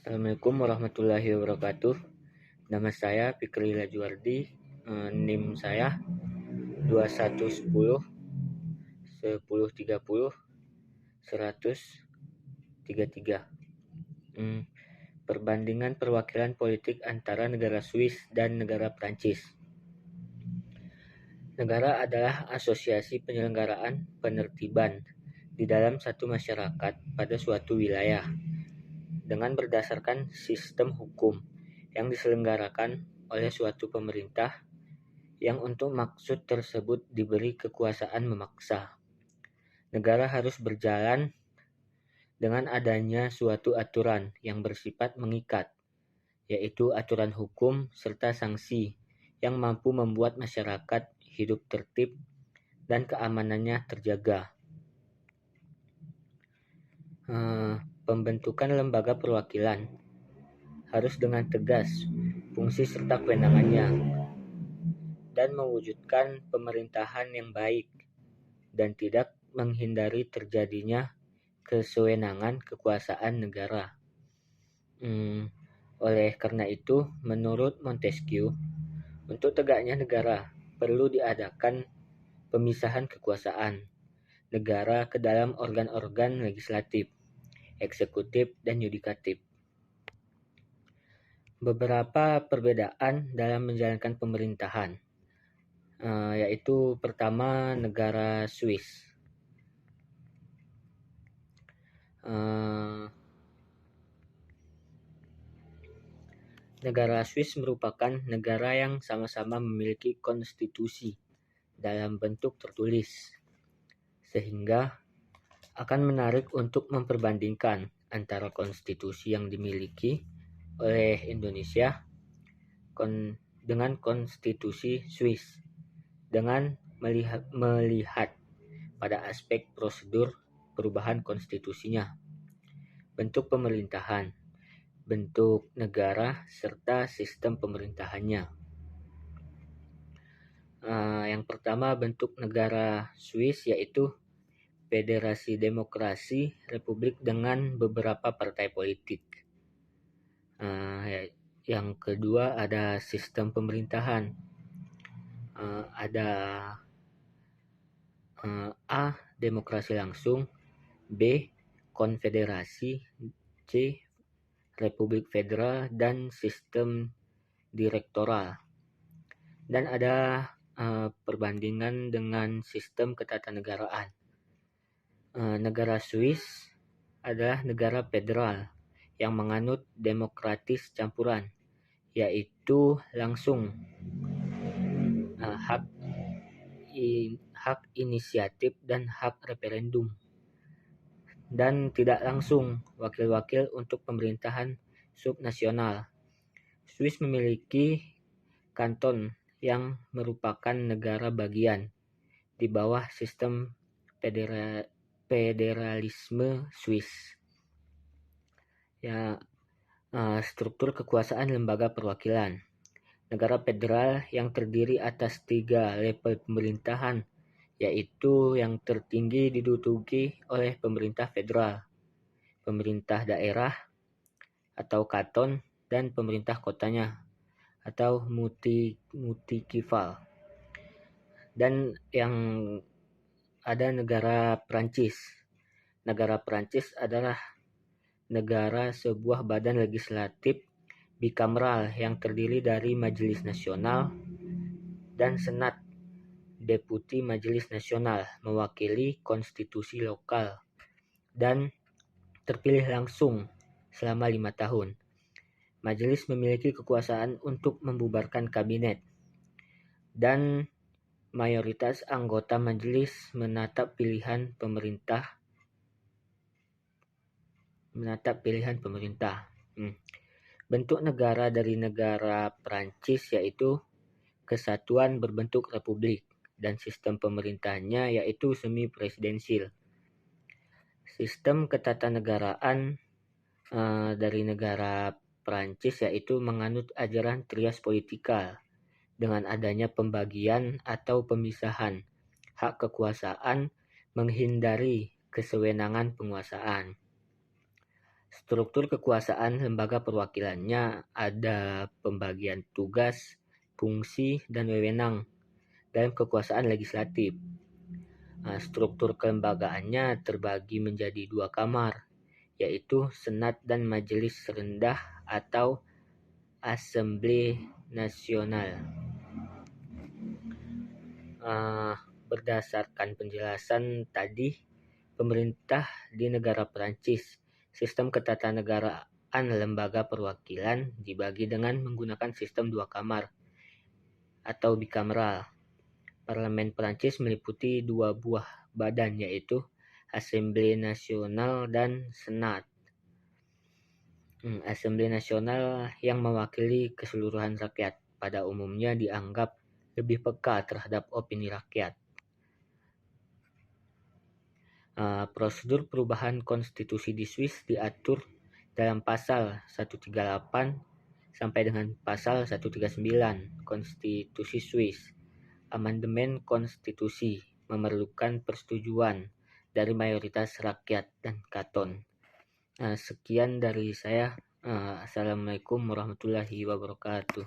Assalamualaikum warahmatullahi wabarakatuh. Nama saya Fikri Lajuardi. NIM saya 2110 1030 133. Perbandingan perwakilan politik antara negara Swiss dan negara Prancis. Negara adalah asosiasi penyelenggaraan penertiban di dalam satu masyarakat pada suatu wilayah dengan berdasarkan sistem hukum yang diselenggarakan oleh suatu pemerintah yang untuk maksud tersebut diberi kekuasaan memaksa. Negara harus berjalan dengan adanya suatu aturan yang bersifat mengikat, yaitu aturan hukum serta sanksi yang mampu membuat masyarakat hidup tertib dan keamanannya terjaga. Pembentukan lembaga perwakilan harus dengan tegas fungsi serta kewenangannya dan mewujudkan pemerintahan yang baik dan tidak menghindari terjadinya kesewenangan kekuasaan negara. Oleh karena itu, menurut Montesquieu, untuk tegaknya negara perlu diadakan pemisahan kekuasaan negara ke dalam organ-organ legislatif, eksekutif, dan yudikatif. Beberapa perbedaan dalam menjalankan pemerintahan, yaitu pertama negara Swiss. Negara Swiss merupakan negara yang sama-sama memiliki konstitusi dalam bentuk tertulis, sehingga akan menarik untuk memperbandingkan antara konstitusi yang dimiliki oleh Indonesia dengan konstitusi Swiss dengan melihat pada aspek prosedur perubahan konstitusinya, bentuk pemerintahan, bentuk negara, serta sistem pemerintahannya. Yang pertama, bentuk negara Swiss yaitu Federasi Demokrasi Republik dengan beberapa partai politik. Yang kedua ada sistem pemerintahan. Ada A. Demokrasi langsung, B. Konfederasi, C. Republik Federal, dan sistem direktoral. Dan ada perbandingan dengan sistem ketatanegaraan. Negara Swiss adalah negara federal yang menganut demokratis campuran, yaitu langsung, hak inisiatif dan hak referendum, dan tidak langsung wakil-wakil untuk pemerintahan subnasional. Swiss memiliki kanton yang merupakan negara bagian di bawah sistem federalisme Swiss. Struktur kekuasaan lembaga perwakilan. Negara federal yang terdiri atas 3 level pemerintahan, yaitu yang tertinggi diduduki oleh pemerintah federal, pemerintah daerah atau kanton, dan pemerintah kotanya atau mutikifal. Dan yang ada negara Prancis. Negara Prancis adalah negara sebuah badan legislatif bikameral yang terdiri dari Majelis Nasional dan Senat Deputi Majelis Nasional mewakili konstitusi lokal dan terpilih langsung selama 5 tahun. Majelis memiliki kekuasaan untuk membubarkan kabinet dan mayoritas anggota majelis menatap pilihan pemerintah. Bentuk negara dari negara Prancis yaitu kesatuan berbentuk republik dan sistem pemerintahnya yaitu semi presidensil. Sistem ketatanegaraan dari negara Prancis yaitu menganut ajaran trias politika dengan adanya pembagian atau pemisahan hak kekuasaan menghindari kesewenangan penguasaan. Struktur kekuasaan lembaga perwakilannya ada pembagian tugas, fungsi, dan wewenang dalam kekuasaan legislatif. Struktur kelembagaannya terbagi menjadi 2 kamar, yaitu Senat dan Majelis Rendah atau Assembly Nasional. Berdasarkan penjelasan tadi, pemerintah di negara Perancis, sistem ketatanegaraan lembaga perwakilan dibagi dengan menggunakan sistem 2 kamar atau bikameral. Parlemen Perancis meliputi 2 buah badan, yaitu Assemblée Nationale dan Senat. Assemblée Nationale yang mewakili keseluruhan rakyat pada umumnya dianggap lebih peka terhadap opini rakyat. Prosedur perubahan konstitusi di Swiss diatur dalam pasal 138 sampai dengan pasal 139 Konstitusi Swiss. Amandemen konstitusi memerlukan persetujuan dari mayoritas rakyat dan kanton. Sekian dari saya. Assalamualaikum warahmatullahi wabarakatuh.